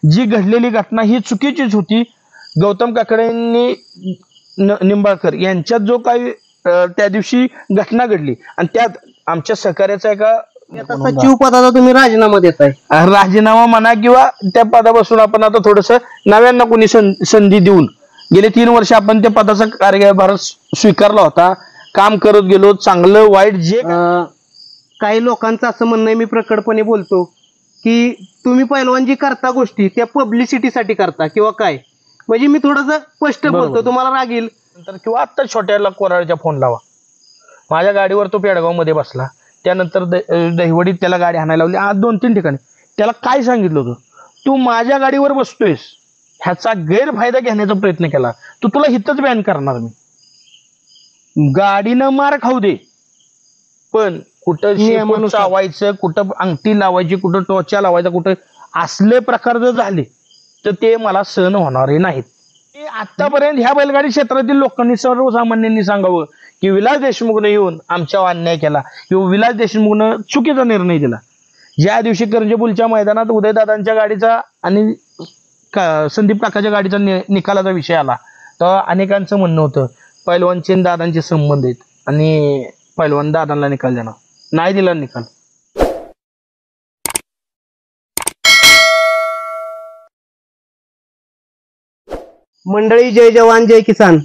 जी घडलेली घटना ही चुकीचीच होती. गौतम काकडेंनी निंबाळकर यांच्यात जो काही त्या दिवशी घटना घडली आणि त्यात आमच्या सहकार्याचा एका सचिव पदाचा तुम्ही राजीनामा देताय. राजीनामा म्हणा किंवा त्या पदापासून आपण आता थोडस नव्यांना कोणी संधी देऊन गेले 3 वर्ष आपण त्या पदाचा कार्यभार स्वीकारला होता. काम करत गेलो. चांगलं वाईट जे काही लोकांचं असं म्हणणं आहे, मी प्रकटपणे बोलतो की तुम्ही पहिलवान जी करता गोष्टी त्या पब्लिसिटीसाठी करता किंवा काय, म्हणजे मी थोडस स्पष्ट बोलतो, तुम्हाला राग येईल नंतर किंवा आत्ता छोट्याला कोराळच्या फोन लावा. माझ्या गाडीवर तो पेडगाव मध्ये बसला. त्यानंतर दहिवडीत त्याला गाडी आणायला लावली. आज 2-3 ठिकाणी त्याला काय सांगितलं होतं, तू माझ्या गाडीवर बसतोयस ह्याचा गैरफायदा घेण्याचा प्रयत्न केला, तू तुला हितच बॅन करणार मी. गाडीनं मार खाऊ दे, पण कुठं चावायचं, कुठं अंगठी लावायची, कुठं टोचा लावायचा, कुठं असले प्रकार जर झाले तर ते मला सहन होणारे नाहीत. आतापर्यंत ह्या बैलगाडी क्षेत्रातील लोकांनी, सर्वसामान्यांनी सांगावं की विलास देशमुखने येऊन आमच्यावर अन्याय केला किंवा विलास देशमुखनं चुकीचा निर्णय दिला. ज्या दिवशी करंजपूलच्या मैदानात उदयदादांच्या गाडीचा आणि संदीप काकाच्या गाडीचा निकालाचा विषय आला तर अनेकांचं म्हणणं होतं पैलवानचे दादांचे संबंध आहेत आणि पैलवान दादांना निकाल देणार. नाही दिला निकाल. मंडळी, जय जवान जय किसान.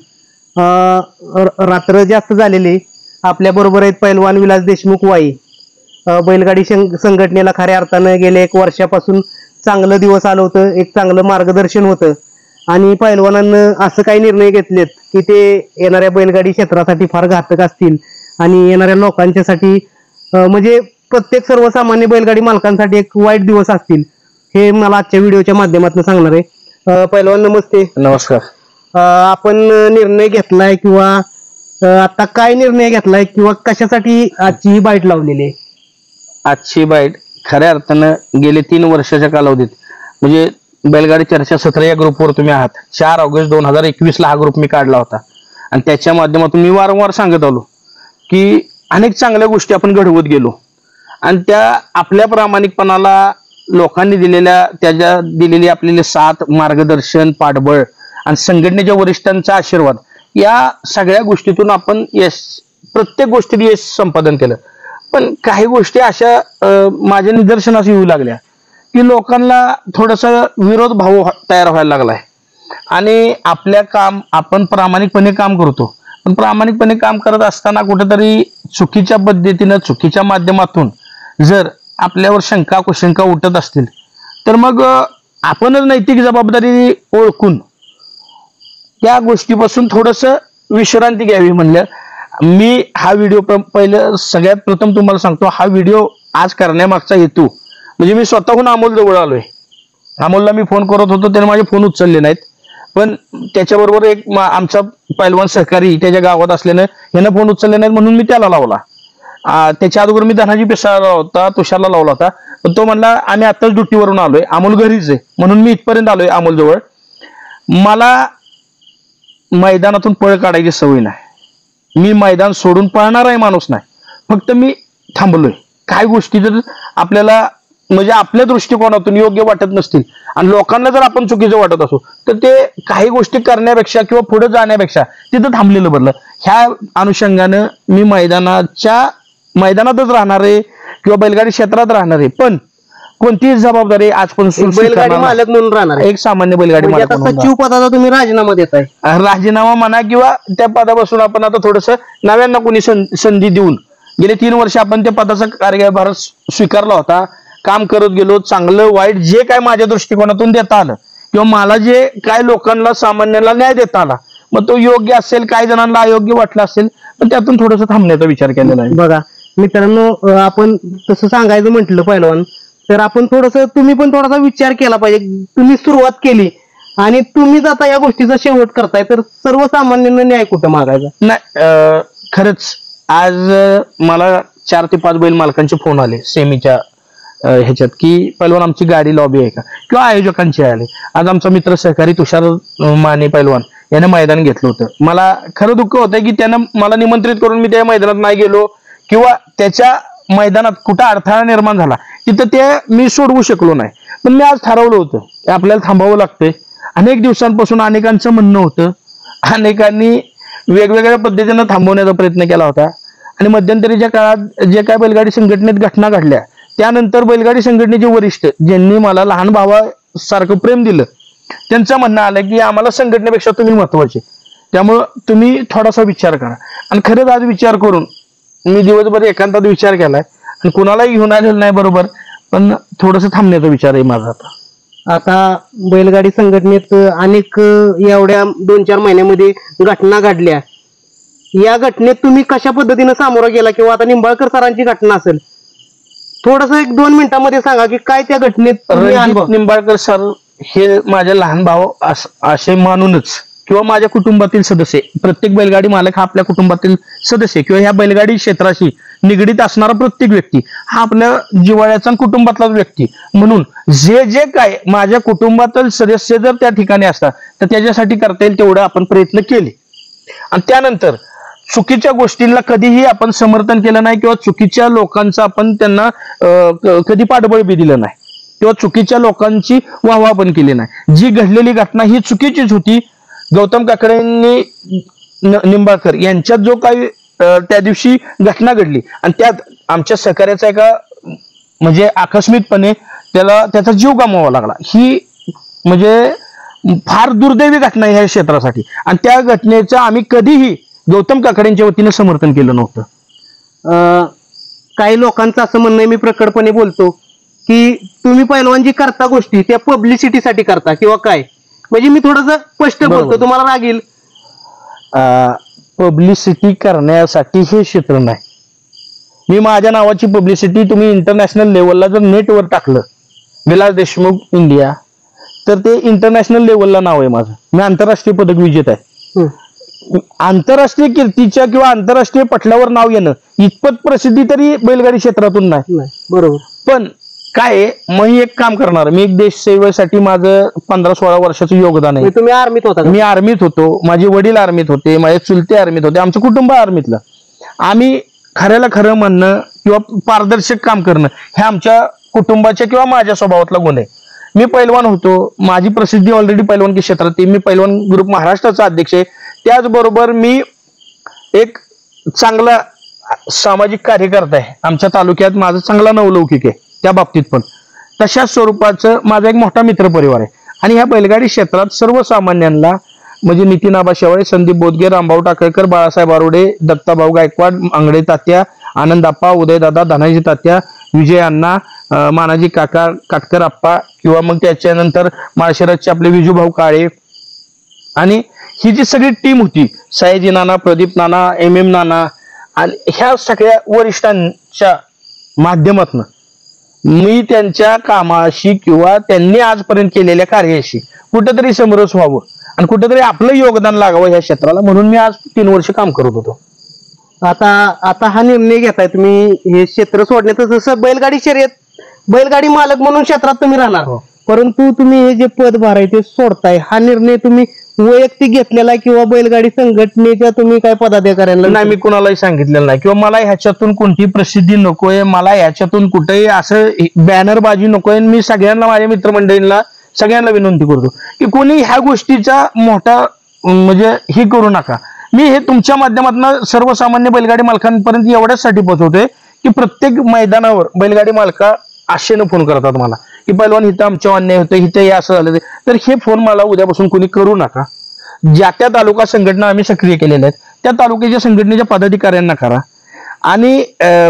रात्र जास्त झालेली. आपल्या बरोबर आहेत पैलवान विलास देशमुख वाई. बैलगाडी संघटनेला खऱ्या अर्थानं गेल्या 1 वर्षापासून चांगलं दिवस आलं होतं, एक चांगलं मार्गदर्शन होतं आणि पैलवानांना असं काही निर्णय घेतलेत की ते येणाऱ्या बैलगाडी क्षेत्रासाठी फार घातक असतील आणि येणाऱ्या लोकांच्यासाठी म्हणजे प्रत्येक सर्वसामान्य बैलगाडी मालकांसाठी एक वाईट दिवस असतील, हे मला आजच्या व्हिडिओच्या माध्यमातून सांगणार आहे. पैलवान नमस्ते. नमस्कार. आपण निर्णय घेतलाय किंवा आता काय निर्णय घेतलाय किंवा कशासाठी आजची ही बाईट लावलेली आहे? आजची बाईट खऱ्या अर्थानं गेले 3 वर्षाच्या कालावधीत म्हणजे बैलगाडी चर्चा 17 या ग्रुपवर तुम्ही आहात. 4 ऑगस्ट 2021 ला हा ग्रुप मी काढला होता आणि त्याच्या माध्यमातून मी वारंवार सांगत आलो की अनेक चांगल्या गोष्टी आपण घडवत गेलो आणि त्या आपल्या प्रामाणिकपणाला लोकांनी दिलेली आपल्याला साथ, मार्गदर्शन, पाठबळ आणि संघटनेच्या वरिष्ठांचा आशीर्वाद या सगळ्या गोष्टीतून आपण प्रत्येक गोष्टीत यश संपादन केलं. पण काही गोष्टी अशा माझ्या निदर्शनास येऊ लागल्या की लोकांना थोडासा विरोध भाव तयार व्हायला लागलाय आणि आपण प्रामाणिकपणे काम करतो, पण प्रामाणिकपणे काम करत असताना कुठेतरी चुकीच्या पद्धतीनं, चुकीच्या माध्यमातून जर आपल्यावर शंका कुशंका उठत असतील तर मग आपणच नैतिक जबाबदारी ओळखून त्या गोष्टीपासून थोडस विश्रांती घ्यावी म्हणलं. मी हा व्हिडिओ पहिलं सगळ्यात प्रथम तुम्हाला सांगतो, हा व्हिडिओ आज करण्यामागचा हेतू म्हणजे मी स्वतःहून अमोल जवळ आलोय. अमोलला मी फोन करत होतो, त्याने माझे फोन उचलले नाहीत, पण त्याच्याबरोबर एक आमचा पैलवान सहकारी त्याच्या गावात असल्यानं ह्यानं फोन उचलले नाहीत म्हणून मी त्याला लावला. त्याच्या अगोदर मी धनाजी पेसाला होता, तुषारला लावला होता, पण तो म्हणला आम्ही आत्ताच ड्युटीवरून आलोय, अमोल घरीच आहे, म्हणून मी इथपर्यंत आलोय अमोल जवळ. मला मैदानातून पळ काढायची सवय नाही. मी मैदान सोडून पळणाराही माणूस नाही, फक्त मी थांबलोय. काय गोष्टी जर आपल्याला म्हणजे आपल्या दृष्टिकोनातून योग्य वाटत नसतील आणि लोकांना जर आपण चुकीचं वाटत असू तर ते काही गोष्टी करण्यापेक्षा किंवा पुढे जाण्यापेक्षा तिथं थांबलेलं बरं. ह्या अनुषंगानं मी मैदानातच राहणारे किंवा बैलगाडी क्षेत्रात राहणारे, पण कोणतीही जबाबदारी आजपासून बैलगाडी मालक म्हणून राहणार, एक सामान्य बैलगाडी मालक. सचिव पदाचा तुम्ही राजीनामा देताय. राजीनामा म्हणा किंवा त्या पदापासून आपण आता थोडस नव्यांना कोणी संधी देऊन गेले 3 वर्ष आपण त्या पदाचा कार्यभार स्वीकारला होता. काम करत गेलो. चांगलं वाईट जे काय माझ्या दृष्टिकोनातून देता आलं किंवा मला जे काय लोकांना सामान्याला न्याय देता आला, मग तो योग्य असेल, काही जणांना अयोग्य वाटलं असेल, पण त्यातून थोडस थांबण्याचा विचार केलेला आहे. बघा मित्रांनो, आपण तसं सांगायचं म्हटलं पहिलवान तर आपण तुम्ही पण थोडासा विचार केला पाहिजे. तुम्ही सुरुवात केली आणि तुम्हीच आता या गोष्टीचा शेवट करताय, तर सर्वसामान्यांना न्याय कुठं मागायचा? नाही, खरंच आज मला 4 ते 5 बैल मालकांचे फोन आले सेमीच्या ह्याच्यात की पैलवान आमची गाडी लॉबी आहे का, किंवा आयोजकांचे आले. आज आमचा मित्र सहकारी तुषार माने पैलवान याने मैदान घेतलं होतं. मला खरं दुःख होतं की त्यानं मला निमंत्रित करून मी त्या मैदानात नाही गेलो किंवा त्याच्या मैदानात कुठं अडथळा निर्माण झाला तिथं ते मी सोडवू शकलो नाही. पण मी आज ठरवलं होतं की आपल्याला थांबावं लागतंय. अनेक दिवसांपासून अनेकांचं म्हणणं होतं, अनेकांनी वेगवेगळ्या पद्धतीनं थांबवण्याचा प्रयत्न केला होता. आणि मध्यंतरीच्या काळात जे काय बैलगाडी संघटनेत घटना घडल्या त्यानंतर बैलगाडी संघटनेचे वरिष्ठ ज्यांनी मला लहान भावासारखं प्रेम दिलं त्यांचं म्हणणं आलं की आम्हाला संघटनेपेक्षा तुम्ही महत्वाचे, त्यामुळं तुम्ही थोडासा विचार करा. आणि खरंच आज विचार करून मी दिवसभर एकांतात विचार केलाय आणि कुणालाही घेऊन आलेलं नाही बरोबर, पण थोडंसं थांबण्याचा विचार आहे माझा. आता बैलगाडी संघटनेत अनेक एवढ्या 2-4 महिन्यामध्ये घटना घडल्या. या घटनेत तुम्ही कशा पद्धतीने सामोरा गेला, किंवा आता निंबाळकर सरांची घटना असेल, थोडस 1-2 मिनिटांमध्ये सांगा की काय त्या घटनेत तुम्ही अनुभव. निंबाळकर सर हे माझे लहान भाऊ असे मानूनच किंवा माझ्या कुटुंबातील सदस्य, प्रत्येक बैलगाडी मालक हा आपल्या कुटुंबातील सदस्य किंवा ह्या बैलगाडी क्षेत्राशी निगडीत असणारा प्रत्येक व्यक्ती हा आपल्या जिव्हाळ्याचा कुटुंबातलाच व्यक्ती म्हणून जे जे काय माझ्या कुटुंबातील सदस्य जर त्या ठिकाणी असतात तर त्याच्यासाठी करता येईल तेवढं आपण प्रयत्न केले. आणि त्यानंतर चुकीच्या गोष्टींना कधीही आपण समर्थन केलं नाही किंवा चुकीच्या लोकांचं आपण त्यांना कधी पाठबळ बी दिलं नाही किंवा चुकीच्या लोकांची वाहवा पण केली नाही. जी घडलेली घटना ही चुकीचीच होती. गौतम काकडेंनी निंबाळकर यांच्यात जो काही त्या दिवशी घटना घडली आणि त्यात आमच्या सहकार्याचा एका म्हणजे आकस्मिकपणे त्याचा जीव गमवावा लागला, ही म्हणजे फार दुर्दैवी घटना आहे ह्या क्षेत्रासाठी. आणि त्या घटनेचं आम्ही कधीही गौतम काकडेंच्या वतीनं समर्थन केलं नव्हतं. काही लोकांचं असं म्हणणं, मी प्रकटपणे बोलतो की तुम्ही पहिलवान जी करता गोष्टी त्या पब्लिसिटीसाठी करता किंवा काय, म्हणजे मी थोडंसं स्पष्ट बोलतो, तुम्हाला राग येईल. पब्लिसिटी करण्यासाठी हे क्षेत्र नाही. मी माझ्या नावाची पब्लिसिटी तुम्ही इंटरनॅशनल लेवलला जर नेटवर टाकलं विलास देशमुख इंडिया तर ते इंटरनॅशनल लेवलला नाव आहे माझं. मी आंतरराष्ट्रीय पदक विजेता आहे. आंतरराष्ट्रीय कीर्तीच्या किंवा आंतरराष्ट्रीय पटलावर नाव येणं इतपत प्रसिद्धी तरी बैलगाडी क्षेत्रातून नाही. बरोबर. पण काय मग एक काम करणार, मी एक देश सेवेसाठी माझं 15-16 वर्षाचं योगदान आहे. तुम्ही आर्मीत होता? मी आर्मीत होतो, माझे वडील आर्मीत होते, माझे चुलते आर्मीत होते, आमचं कुटुंब आर्मीतलं. आम्ही खऱ्याला खरं म्हणणं किंवा पारदर्शक काम करणं हे आमच्या कुटुंबाच्या किंवा माझ्या स्वभावातला गुण आहे. मी पैलवान होतो, माझी प्रसिद्धी ऑलरेडी पैलवानकी क्षेत्रात आहे. मी पैलवान ग्रुप महाराष्ट्राचा अध्यक्ष आहे. त्याचबरोबर मी एक चांगला सामाजिक कार्यकर्ता आहे. आमच्या तालुक्यात माझा चांगला नवलौकिक आहे त्या बाबतीत पण. तशाच स्वरूपाचं माझा एक मोठा मित्रपरिवार आहे. आणि ह्या बैलगाडी क्षेत्रात सर्वसामान्यांना म्हणजे नितीन आबा शेवाळे, संदीप बोदगे, रामभाऊ टाकळकर, बाळासाहेब आरोडे, दत्ताभाऊ गायकवाड, आंगडे तात्या, आनंद आप्पा, उदयदादा, धनाजी तात्या, विजय अण्णा, मानाजी काका, काटकर आप्पा किंवा मग त्याच्यानंतर माळशिरसचे आपले विजूभाऊ काळे आणि ही जी सगळी टीम होती, सयाजी नाना, प्रदीप नाना, MM नाना आणि ह्या सगळ्या वरिष्ठांच्या माध्यमातून मी त्यांच्या कामाशी किंवा त्यांनी आजपर्यंत केलेल्या कार्याशी कुठेतरी समरस व्हावं आणि कुठेतरी आपलं योगदान लागावं ह्या क्षेत्राला, म्हणून मी आज 3 वर्ष काम करत होतो. आता हा निर्णय घेताय तुम्ही हे क्षेत्र सोडण्याचं, जसं बैलगाडी शर्यत बैलगाडी मालक म्हणून क्षेत्रात तुम्ही राहणार, परंतु तुम्ही हे जे पदभार आहे ते सोडताय, हा निर्णय तुम्ही वैयक्तिक घेतलेला किंवा बैलगाडी संघटनेच्या तुम्ही काय पदाधिकाऱ्यांना? नाही, मी कुणालाही सांगितलेलं नाही किंवा मला ह्याच्यातून कोणतीही प्रसिद्धी नकोय, मला ह्याच्यातून कुठेही असं बॅनरबाजी नकोय. मी सगळ्यांना, माझ्या मित्रमंडळींना सगळ्यांना विनंती करतो की कोणी ह्या गोष्टीचा मोठा म्हणजे हे करू नका. मी हे तुमच्या माध्यमातून सर्वसामान्य बैलगाडी मालकांपर्यंत एवढ्यासाठी पोहोचवतोय की प्रत्येक मैदानावर बैलगाडी मालका आशेनं फोन करतात मला की पैलवान इथं आमच्या अन्याय होतं, इथं हे असं झालं. तर हे फोन मला उद्यापासून कोणी करू नका. ज्या त्या तालुका संघटना आम्ही सक्रिय केलेल्या आहेत त्या तालुक्याच्या संघटनेच्या पदाधिकाऱ्यांना करा. आणि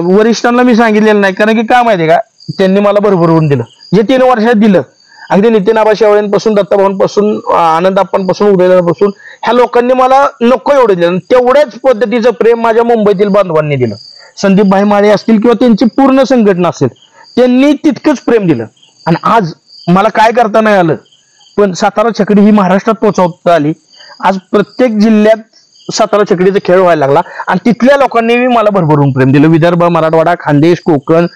वरिष्ठांना मी सांगितलेलं नाही, कारण की काय माहितीये का, त्यांनी मला भरभरून दिलं जे 3 वर्षात दिलं. अगदी नितीन आबा शेवाळेंपासून, दत्ताभाऊंपासून, आनंद आप्पांपासून, उदयदादापासून ह्या लोकांनी मला नको एवढं दिलं. तेवढ्याच पद्धतीचं प्रेम माझ्या मुंबईतील बांधवांनी दिलं. संदीप भाई माळे असतील किंवा त्यांची पूर्ण संघटना असेल, त्यांनी तितकंच प्रेम दिलं. आणि आज मला काय करता नाही आलं, पण सातारा छकडी ही महाराष्ट्रात पोहोचवता आली. आज प्रत्येक जिल्ह्यात सातारा छकडीचा खेळ व्हायला लागला आणि तिथल्या लोकांनी मला भरभरून प्रेम दिलं. विदर्भ, मराठवाडा, खानदेश, कोकण,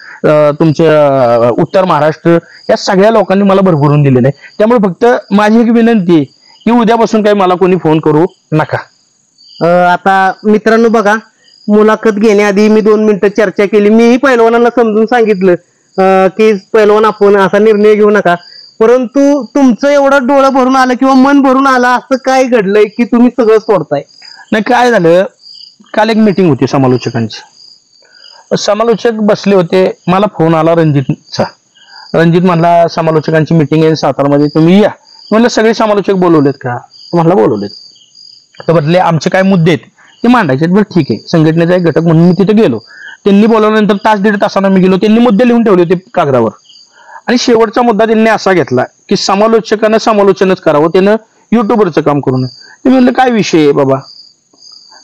तुमचं उत्तर महाराष्ट्र या सगळ्या लोकांनी मला भरभरून दिलेलं आहे. त्यामुळे फक्त माझी एक विनंती आहे की उद्यापासून काही मला कोणी फोन करू नका. आता मित्रांनो बघा, मुलाखत घेण्याआधी मी 2 मिनिटं चर्चा केली. मीही पैलवानांना समजून सांगितलं की पहिलवान आपण असा निर्णय घेऊ नका, परंतु तुमचं एवढं डोळं भरून आलं किंवा मन भरून आलं असं काय घडलंय की तुम्ही सगळं सोडताय? नाही, काय झालं, काल एक मीटिंग होती समालोचकांची. समालोचक बसले होते, मला फोन आला रणजितचा. रणजित म्हणला समालोचकांची मीटिंग आहे सातारमध्ये, तुम्ही या. म्हणलं सगळे समालोचक बोलवलेत का? म्हणला बोलवलेत. तर बदले आमचे काय मुद्दे आहेत ते मांडायचे. बरं ठीक आहे, संघटनेचा एक घटक म्हणून मी तिथे गेलो. त्यांनी बोलवल्यानंतर तास दीड तासानं मी गेलो. त्यांनी मुद्दे लिहून ठेवले होते कागदावर, आणि शेवटचा मुद्दा त्यांनी असा घेतला की समालोचकानं समालोचनच करावं, त्यानं युट्यूबरचं काम करू नये. ते म्हणलं काय विषय आहे बाबा?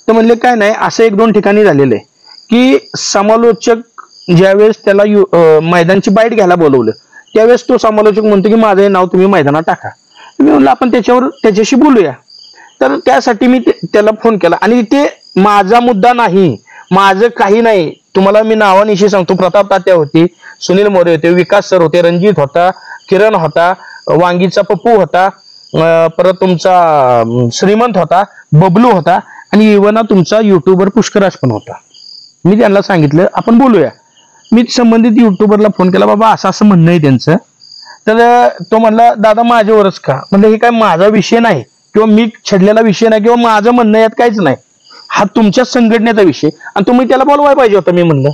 तर म्हणले काय नाही, असं एक दोन ठिकाणी झालेलं आहे की समालोचक ज्यावेळेस त्याला मैदानची बाईट घ्यायला बोलवलं त्यावेळेस तो समालोचक म्हणतो की माझं हे नाव तुम्ही मैदानात टाका. मी म्हणलं आपण त्याच्याशी बोलूया. तर त्यासाठी मी त्याला फोन केला, आणि ते माझा मुद्दा नाही, माझं काही नाही. तुम्हाला मी नावानिशी सांगतो, प्रताप तात्या होती, सुनील मोरे होते, विकास सर होते, रणजित होता, किरण होता, वांगीचा पप्पू होता, परत तुमचा श्रीमंत होता, बबलू होता, आणि इव्हन तुमचा युट्यूबर पुष्कराज पण होता. मी त्यांना सांगितलं आपण बोलूया. मी संबंधित युट्यूबरला फोन केला, बाबा असं असं म्हणणं आहे त्यांचं. तर तो म्हणला दादा माझ्यावरच का? म्हणलं हे काय माझा विषय नाही, किंवा मी छेडलेला विषय नाही, किंवा माझं म्हणणं यात काहीच नाही, हा तुमच्या संघटनेचा विषय, आणि तुम्ही त्याला बोलवायला पाहिजे होतं. मी म्हणलं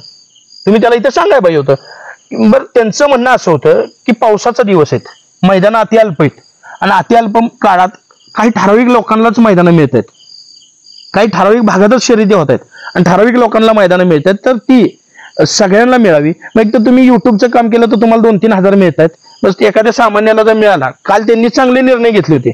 तुम्ही त्याला इथं सांगायला पाहिजे होतं. बरं, त्यांचं म्हणणं असं होतं की पावसाचा दिवस आहेत, मैदानं अति अल्प आहेत, आणि अति अल्प काळात काही ठराविक लोकांनाच मैदानं मिळत आहेत, काही ठराविक भागातच शर्यती होत आहेत, आणि ठराविक लोकांना मैदानं मिळत आहेत, तर ती सगळ्यांना मिळावी. मग तर तुम्ही युट्यूबचं काम केलं तर तुम्हाला 2-3 हजार मिळत आहेत, बस एखाद्या सामान्याला जर मिळाला. काल त्यांनी चांगले निर्णय घेतले होते.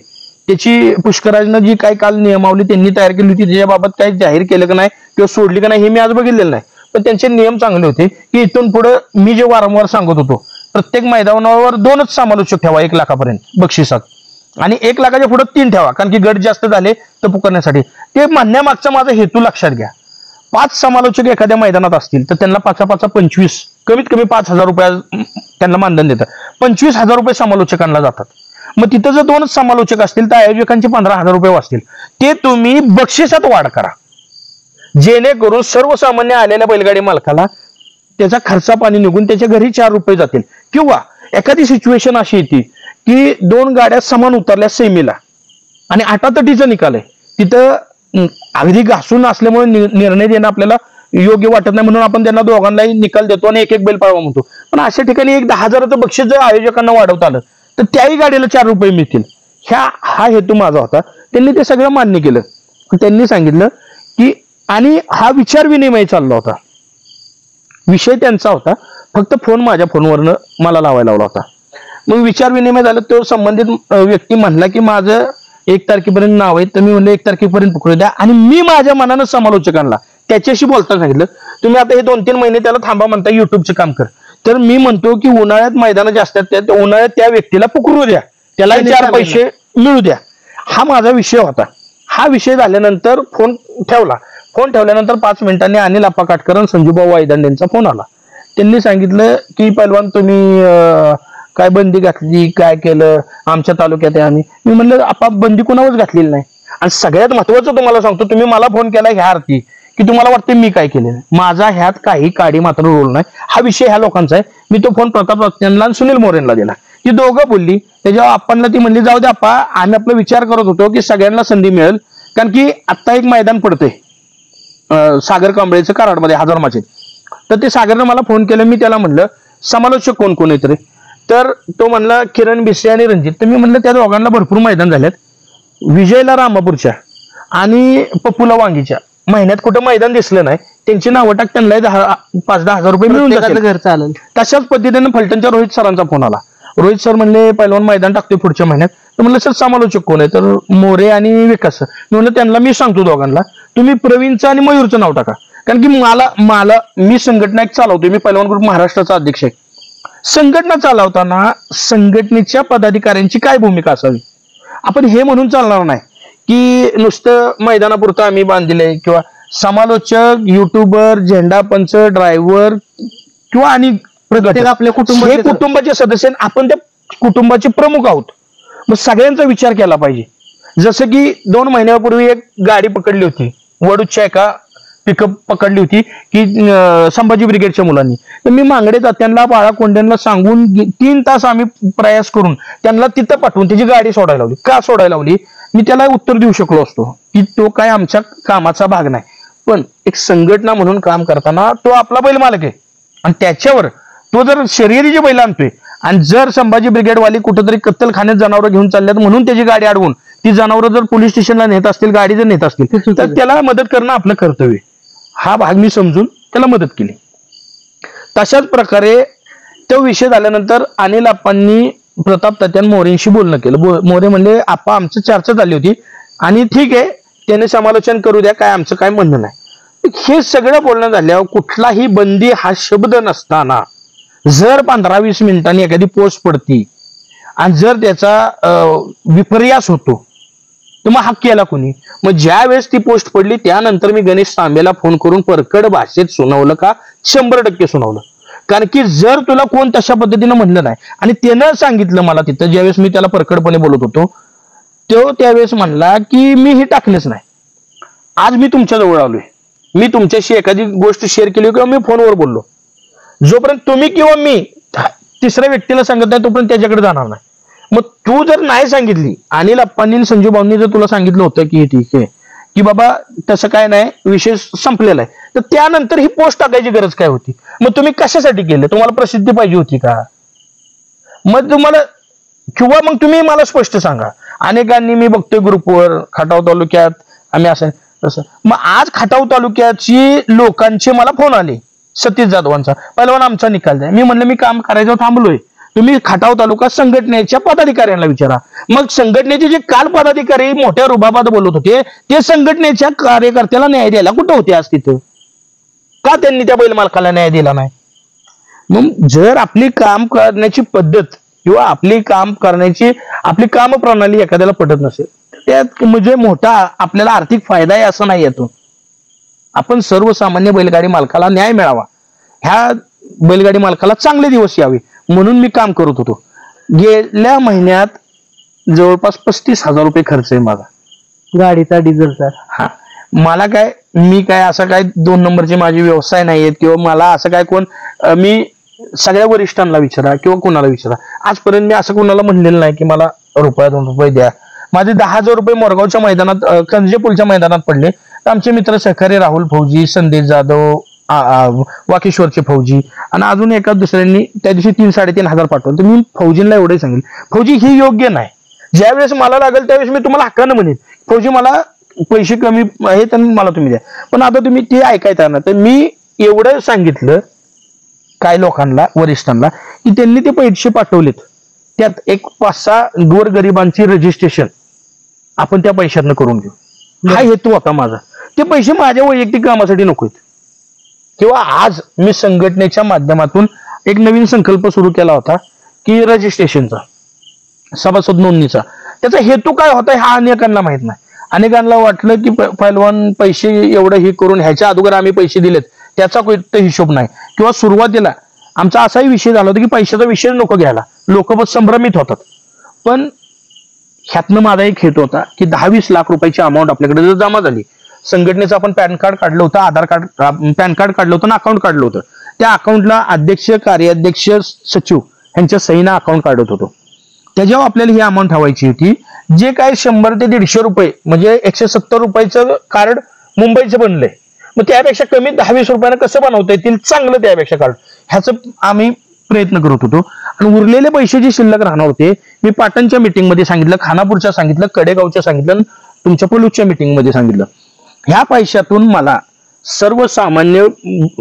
त्याची पुष्कराजनं जी काही काल नियमावली त्यांनी तयार केली होती त्याच्याबाबत काही जाहीर केलं का नाही किंवा सोडली का नाही हे मी आज बघितलेलं नाही, पण त्यांचे नियम चांगले होते की इथून पुढे मी जे वारंवार सांगत होतो, प्रत्येक मैदानावर 2च समालोचक ठेवा 1 लाखापर्यंत बक्षिसात, आणि 1 लाखाच्या पुढे 3 ठेवा, कारण की गट जास्त झाले तर पुकारण्यासाठी. ते म्हणण्यामागचा माझा हेतू लक्षात घ्या. 5 समालोचक एखाद्या मैदानात असतील तर त्यांना 5-5 25, कमीत कमी 5,000 रुपये त्यांना मानधन देतात. 25,000 रुपये समालोचकांना जातात. मग तिथं जर 2च समालोचक असतील तर आयोजकांचे 15,000 रुपये वाचतील. ते तुम्ही बक्षिसात वाढ करा, जेणेकरून सर्वसामान्य आलेल्या बैलगाडी मालकाला त्याचा खर्चा पाणी निघून त्याच्या घरी 4 रुपये जातील. किंवा एखादी सिच्युएशन अशी येते की 2 गाड्या समान उतरल्या सेमीला आणि 8 तटीचा निकाल आहे, तिथं अगदी घासून असल्यामुळे निर्णय देणं आपल्याला योग्य वाटत नाही, म्हणून आपण त्यांना दोघांनाही निकाल देतो आणि एक बैल पळवा म्हणतो. पण अशा ठिकाणी एक 10,000चं बक्षीस जर आयोजकांना वाढवता आलं तर त्याही गाडीला 4 रुपये मिळतील. हा हेतू माझा होता. त्यांनी ते सगळं मान्य केलं. त्यांनी सांगितलं की, आणि हा विचार विनिमय चालला होता, विषय त्यांचा होता, फक्त फोन माझ्या फोनवरनं मला लावायला लावला होता. मग विचार विनिमय झालं, तो संबंधित व्यक्ती म्हणला की माझं 1 तारखेपर्यंत नाव आहे, तर मी म्हणलं 1 तारखेपर्यंत पकडू द्या. आणि मी माझ्या मनानं समालोचकांना त्याच्याशी बोलता सांगितलं, तुम्ही आता हे 2-3 महिने त्याला थांबा म्हणता, युट्यूबचं काम कर. तर मी म्हणतो की उन्हाळ्यात मैदानं जास्त आहेत, त्या उन्हाळ्यात त्या व्यक्तीला पकडू द्या, त्याला 4 पैसे मिळू द्या. हा माझा विषय होता. हा विषय झाल्यानंतर फोन ठेवला. फोन ठेवल्यानंतर 5 मिनिटांनी अनिल आप्पा काटकर आणि संजूभाऊ वायदंड यांचा फोन आला. त्यांनी सांगितलं की पहिलवान तुम्ही काय बंदी घातली, काय केलं, आमच्या तालुक्यात आहे आम्ही. मी म्हणलं आप्पा बंदी कोणावरच घातलेली नाही, आणि सगळ्यात महत्वाचं तुम्हाला सांगतो, तुम्ही मला फोन केला ह्या अर्थी की तुम्हाला वाटतं मी काय केलेलं, माझा ह्यात काही काडी मात्र रोल नाही. हा विषय ह्या लोकांचा आहे. मी तो फोन प्रताप यांना आणि सुनील मोरेंना दिला. ती दोघं बोलली. त्याच्यावर आप्पांना ती म्हणली जाऊ दे आप्पा, आम्ही आपला विचार करत होतो की सगळ्यांना संधी मिळेल, कारण की आत्ता एक मैदान पडतंय सागर कांबळेचं कराडमध्ये हजारमाचे. तर ते सागरनं मला फोन केला. मी त्याला म्हणलं समालोचक कोण कोण आहेत रे? तर तो म्हणला किरण बिसे आणि रणजित. तर मी म्हणलं त्या दोघांना भरपूर मैदान झाल्यात, विजयला रामापूरच्या आणि पप्पूला वांगीच्या महिन्यात कुठं मैदान दिसलं नाही, त्यांची नावं टाक, त्यांना 5-10 हजार रुपये मिळून घर चालेल. तशाच पद्धतीने फलटणच्या रोहित सरांचा फोन आला. रोहित सर म्हणले पहिलवान मैदान टाकतोय पुढच्या महिन्यात. तर म्हणलं सर समालोचक कोण आहे? तर मोरे आणि विकास सर. मी म्हणलं त्यांना मी सांगतो दोघांना, तुम्ही प्रवीणचं आणि मयूरचं नाव टाका, कारण की मला मी संघटना एक चालवतोय, मी पहिलवान ग्रुप महाराष्ट्राचा अध्यक्ष आहे. संघटना चालवताना संघटनेच्या पदाधिकाऱ्यांची काय भूमिका असावी, आपण हे म्हणून चालणार नाही की नुसतं मैदानापुरतं आम्ही बांधलेलं, किंवा समालोचक, युट्यूबर, झेंडा पंच, ड्रायव्हर किंवा आणि प्रत्येक आपल्या कुटुंबाचे सदस्य, आपण त्या कुटुंबाचे प्रमुख आहोत. मग सगळ्यांचा विचार केला पाहिजे. जसं की 2 महिन्यापूर्वी एक गाडी पकडली होती वडूच्या एका पिकअप पकडली होती की संभाजी ब्रिगेडच्या मुलांनी. तर मी मांगडे तात्यांना बाळा कोंड्यांना सांगून 3 तास आम्ही प्रयास करून त्यांना तिथं पाठवून त्याची गाडी सोडायला लावली. का सोडायला लावली मी त्याला उत्तर देऊ शकलो असतो की तो काय आमच्या कामाचा भाग नाही, पण एक संघटना म्हणून काम करताना तो आपला बैल मालक आहे आणि त्याच्यावर तो जर शर्यतीची बैल आणतोय आणि जर संभाजी ब्रिगेडवाली कुठेतरी कत्तलखान्यात जनावरं घेऊन चालल्यात म्हणून त्याची गाडी अडवून ती जनावरं जर पोलीस स्टेशनला नेत असतील, गाडी जर नेत असतील तर त्याला मदत करणं आपलं कर्तव्य. हा भाग मी समजून त्याला मदत केली. तशाच प्रकारे तो विषय झाल्यानंतर अनिल आप्पांनी प्रताप तात्यान मोरेंशी बोलणं केलं. मोरे म्हणले आप्पा आमचं चर्चा झाली होती आणि ठीक आहे त्याने समालोचन करू द्या, काय आमचं काय म्हणणं नाही. हे सगळं बोलणं झाल्यावर कुठलाही बंदी हा शब्द नसताना जर 15-20 मिनिटांनी एखादी पोस्ट पडती आणि जर त्याचा विपर्यास होतो तर मग हा केला कोणी. मग ज्या वेळेस ती पोस्ट पडली त्यानंतर मी गणेश तांबेला फोन करून परकड भाषेत सुनावलं का 100% सुनावलं. कारण की जर तुला कोण तशा पद्धतीनं म्हणलं नाही आणि त्यानं सांगितलं मला तिथं ज्यावेळेस मी त्याला परकडपणे बोलत होतो तो त्यावेळेस म्हणला की मी हे टाकलेच नाही. आज मी तुमच्या जवळ आलोय, मी तुमच्याशी एखादी गोष्ट शेअर केली किंवा मी फोनवर बोललो, जोपर्यंत तुम्ही किंवा मी तिसऱ्या व्यक्तीला सांगत नाही तोपर्यंत त्याच्याकडे जाणार नाही. मग तू जर नाही सांगितली, अनिल आप्पांनी संजू भाऊंनी जर तुला सांगितलं होतं की ठीक आहे की बाबा तसं काय नाही विषय संपलेला आहे, तर त्यानंतर ही पोस्ट टाकायची गरज काय होती. मग तुम्ही कशासाठी केलं, तुम्हाला प्रसिद्धी पाहिजे होती का. मग तुम्हाला किंवा मग तुम्ही मला स्पष्ट सांगा. अनेकांनी मी बघतोय ग्रुपवर खटाव तालुक्यात आम्ही असं तसं. मग आज खटाव तालुक्याची लोकांचे मला फोन आले सतीश जाधवांचा, पहिलवान आमचा निकाल द्या. मी म्हणलं मी काम करायचं थांबलोय, तुम्ही खटाव तालुका संघटनेच्या पदाधिकाऱ्यांना विचारा. मग संघटनेचे जे काल पदाधिकारी मोठ्या रुबाबात बोलत होते ते संघटनेच्या कार्यकर्त्याला न्याय द्यायला कुठं होते आज तिथं, का त्यांनी त्या बैल मालकाला न्याय दिला नाही. मग जर आपली काम करण्याची पद्धत किंवा आपली काम प्रणाली एखाद्याला पटत नसेल त्यात म्हणजे मोठा आपल्याला आर्थिक फायदा आहे असं नाही येतो. आपण सर्वसामान्य बैलगाडी मालकाला न्याय मिळावा, ह्या बैलगाडी मालकाला चांगले दिवस यावे म्हणून मी काम करत होतो. गेल्या महिन्यात जवळपास 35,000 रुपये खर्च आहे माझा गाडीचा, डिझेलचा. हा मला काय मी काय असं काय 2 नंबरचे माझे व्यवसाय नाहीयेत किंवा मला असं काय कोण मी सगळ्या वरिष्ठांना विचारा किंवा कोणाला विचारा आजपर्यंत मी असं कोणाला म्हणलेलं नाही की मला ₹2 द्या. माझे 10,000 रुपये मोरगावच्या मैदानात कंजेपूलच्या मैदानात पडले तर आमचे मित्र सहकारी राहुल फौजी, संदेश जाधव, वाकेश्वरचे फौजी आणि अजून एका दुसऱ्यांनी त्या दिवशी 3-3,500 पाठवलं. तर मी फौजींना एवढे सांगेल फौजी हे योग्य नाही. ज्यावेळेस मला लागेल त्यावेळेस मी तुम्हाला हक्कानं म्हणेन फौजी मला पैसे कमी आहेत आणि मला तुम्ही द्या, पण आता तुम्ही ते ऐकायचं ना. तर मी एवढं सांगितलं काय लोकांना वरिष्ठांना की त्यांनी ते पैसे पाठवलेत, त्यात एक 5-6 गोरगरिबांची रजिस्ट्रेशन आपण त्या पैशातनं करून घेऊ. हा हेतू होता माझा. ते पैसे माझ्या वैयक्तिक कामासाठी नकोत. किंवा आज मी संघटनेच्या माध्यमातून एक नवीन संकल्प सुरू केला होता की रजिस्ट्रेशनचा, सभासद नोंदणीचा. त्याचा हेतू काय होता हा अनेकांना माहित नाही. अनेकांना वाटलं की पहिलवान पैसे एवढं हे करून ह्याच्या अगोदर आम्ही पैसे दिलेत त्याचा कोणता हिशोब नाही. किंवा सुरुवातीला आमचा असाही विषय झाला होता की पैशाचा विषय नको घ्यायला, लोक बस संभ्रमित होतात. पण ह्यातनं माझा एक हेतू होता की 10-20 लाख रुपयाची अमाऊंट आपल्याकडे जर जमा झाली, संघटनेचं आपण पॅन कार्ड काढलं होतं, आधार कार्ड पॅन कार्ड काढलं होतं, अकाउंट काढलं होतं, त्या अकाउंटला अध्यक्ष, कार्याध्यक्ष, सचिव यांच्या सहीनं अकाउंट काढत होतो. त्याच्यावर आपल्याला ही अमाऊंट ठेवायची होती. जे काय 100 ते 150 रुपये म्हणजे 170 रुपयाचं कार्ड मुंबईचं बनलंय, मग त्यापेक्षा कमी 10-20 रुपयानं कसं बनवता येतील चांगलं त्यापेक्षा कार्ड, ह्याचं आम्ही प्रयत्न करत होतो. आणि उरलेले पैसे जे शिल्लक राहणार होते मी पाटणच्या मीटिंगमध्ये सांगितलं, खानापूरच्या सांगितलं, कडेगावच्या सांगितलं, तुमच्या पलूसच्या मीटिंगमध्ये सांगितलं. ह्या पैशातून मला सर्वसामान्य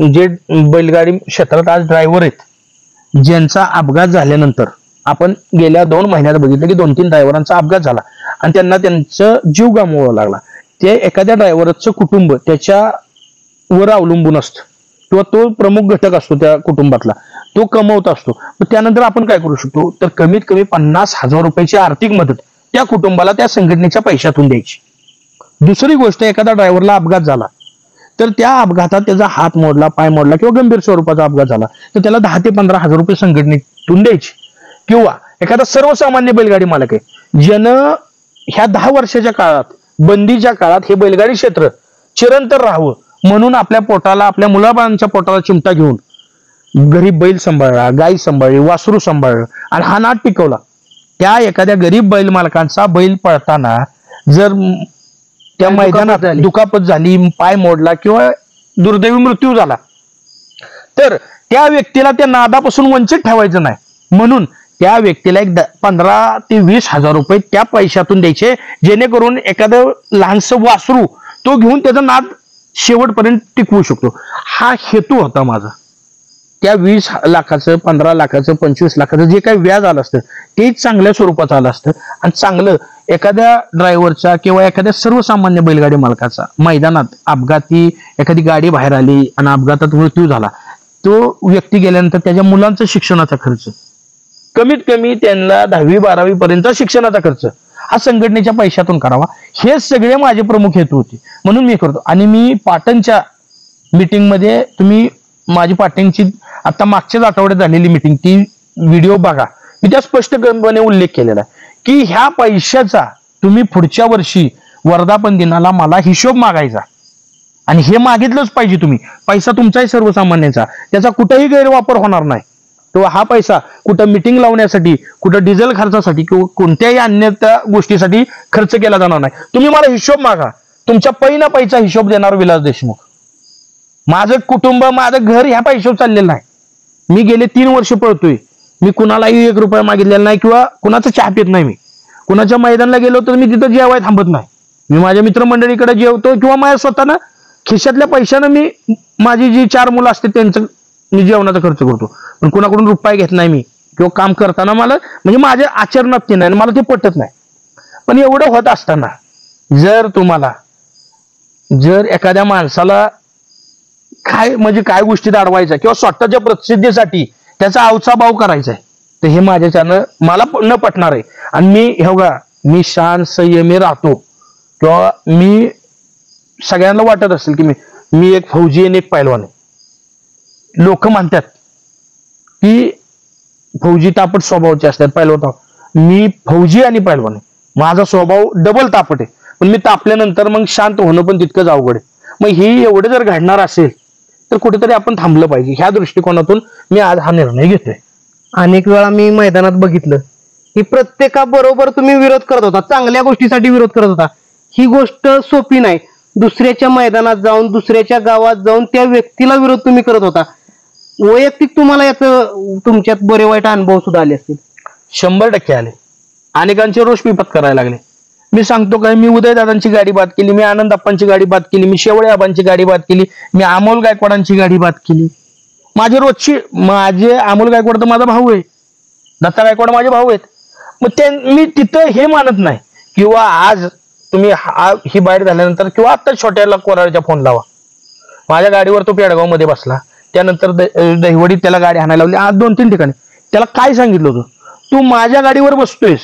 जे बैलगाडी क्षेत्रात आज ड्रायव्हर आहेत ज्यांचा अपघात झाल्यानंतर आपण गेल्या 2 महिन्यात बघितलं की 2-3 ड्रायव्हरांचा अपघात झाला आणि त्यांना त्यांचा जीव गमवावा लागला. ते एखाद्या ड्रायव्हरचं कुटुंब त्याच्यावर अवलंबून असतं किंवा तो प्रमुख घटक असतो त्या कुटुंबातला, तो कमवत असतो. त्यानंतर आपण काय करू शकतो तर कमीत कमी 50,000 रुपयाची आर्थिक मदत त्या कुटुंबाला त्या संघटनेच्या पैशातून द्यायची. दुसरी गोष्ट, एखादा ड्रायव्हरला अपघात झाला तर त्या अपघातात त्याचा हात मोडला, पाय मोडला किंवा गंभीर स्वरूपाचा अपघात झाला तर त्याला 10,000 ते 15,000 रुपये संघटनेतून द्यायचे. किंवा एखादा सर्वसामान्य बैलगाडी मालक आहे ज्यानं ह्या 10 वर्षाच्या काळात, बंदीच्या काळात हे बैलगाडी क्षेत्र चिरंतर राहावं म्हणून आपल्या पोटाला, आपल्या मुलाबाळांच्या पोटाला चिमटा घेऊन गरीब बैल सांभाळला, गाय सांभाळली, वासरू सांभाळलं आणि हा नाद टिकवला. त्या एखाद्या गरीब बैल मालकांचा बैल पळताना जर त्या मैदानात दुखापत झाली, पाय मोडला किंवा दुर्दैवी मृत्यू झाला, तर त्या व्यक्तीला त्या नादापासून वंचित ठेवायचं नाही. म्हणून त्या व्यक्तीला 15 ते 20 हजार रुपये त्या पैशातून द्यायचे, जेणेकरून एखादं लहानसं वासरू तो घेऊन त्याचा नाद शेवटपर्यंत टिकवू शकतो. हा हेतू होता माझा. त्या 20 लाखाचं, 15 लाखाचं, 25 लाखाचं जे काही व्याज आलं असतं तेच चांगल्या स्वरूपात आलं असतं आणि चांगलं एखाद्या ड्रायव्हरचा किंवा एखाद्या सर्वसामान्य बैलगाडी मालकाचा मैदानात अपघाती एखादी गाडी बाहेर आली आणि अपघातात मृत्यू झाला, तो व्यक्ती गेल्यानंतर त्याच्या मुलांचा शिक्षणाचा खर्च, कमीत कमी त्यांना 10वी 12वी पर्यंत शिक्षणाचा खर्च हा संघटनेच्या पैशातून करावा. हे सगळे माझे प्रमुख हेतू होते. म्हणून मी करतो. आणि मी पाटणच्या मीटिंगमध्ये, तुम्ही माझी पाटणची आता मागच्याच आठवड्यात झालेली मीटिंग, ती व्हिडिओ बघा, मी त्या स्पष्टपणे उल्लेख केलेला आहे की ह्या पैशाचा तुम्ही पुढच्या वर्षी वर्धापन दिनाला मला हिशोब मागायचा. आणि हे मागितलंच पाहिजे तुम्ही. पैसा तुमचाही सर्वसामान्यांचा, त्याचा कुठेही गैरवापर होणार नाही. तो हा पैसा कुठं मीटिंग लावण्यासाठी, कुठं डिझेल खर्चासाठी किंवा कोणत्याही अन्य त्या गोष्टीसाठी खर्च केला जाणार नाही. तुम्ही मला हिशोब मागा. तुमच्या पै ना पैसा हिशोब देणार विलास देशमुख. माझं कुटुंब, माझं घर ह्या पैशावर चाललेलं नाही. मी गेले 3 वर्ष पळतोय. मी कुणालाही 1 रुपया मागितलेला नाही किंवा कुणाचं चहा पित नाही. मी कुणाच्या मैदानाला गेलो तर मी तिथं जेवाय थांबत नाही. मी माझ्या मित्रमंडळीकडे जेवतो किंवा माझ्या स्वतःनं खिशातल्या पैशानं मी माझी जी 4 मुलं असते त्यांचं मी जेवणाचा खर्च करतो. पण कुणाकडून रुपये घेत नाही मी, किंवा काम करताना मला म्हणजे माझ्या आचरणात ते नाही, मला ते पटत नाही. पण एवढं होत असताना जर एखाद्या माणसाला काय गोष्टीत अडवायचा किंवा स्वतःच्या प्रसिद्धीसाठी त्याचा अवचाभाव करायचा आहे, तर हे माझ्याच्यानं मला न पटणार आहे. आणि मी शांत संयमी राहतो, किंवा मी सगळ्यांना वाटत असेल की मी एक फौजी आणि एक पैलवान आहे. लोक म्हणतात की फौजी तापट स्वभावाचे असतात, पैलवान. मी फौजी आणि पैलवान आहे. माझा स्वभाव डबल तापट आहे. पण मी तापल्यानंतर मग शांत होणं पण तितकंच अवघड आहे. मग हे एवढं जर घडणार असेल तर कुठेतरी आपण थांबलं पाहिजे. ह्या दृष्टिकोनातून मी आज हा निर्णय घेतोय. अनेक वेळा मी मैदानात बघितलं की प्रत्येकाबरोबर तुम्ही विरोध करत होता, चांगल्या गोष्टीसाठी विरोध करत होता. ही गोष्ट सोपी नाही. दुसऱ्याच्या मैदानात जाऊन, दुसऱ्याच्या गावात जाऊन त्या व्यक्तीला विरोध तुम्ही करत होता. वैयक्तिक तुम्हाला याचं तुमच्यात बरे वाईट अनुभव सुद्धा आले असतील. 100% आले. अनेकांचे रोष पिपत करायला लागले. मी सांगतो काय, मी उदयदादांची गाडी बाद केली, मी आनंद आप्पांची गाडी बाद केली, मी शेवळे आबांची गाडी बाद केली, मी अमोल गायकवाडांची गाडी बाद केली. माझे अमोल गायकवाड तर माझा भाऊ आहे, दत्ता गायकवाड माझे भाऊ आहेत. मग मी तिथं हे मानत नाही किंवा आज तुम्ही ही बाहेर झाल्यानंतर किंवा आता छोट्याला कोराळच्या फोन लावा. माझ्या गाडीवर तो पेडगाव मध्ये बसला, त्यानंतर दहिवडीत त्याला गाडी आणायला लावली. आज 2-3 ठिकाणी त्याला काय सांगितलं होतं, तू माझ्या गाडीवर बसतोयस,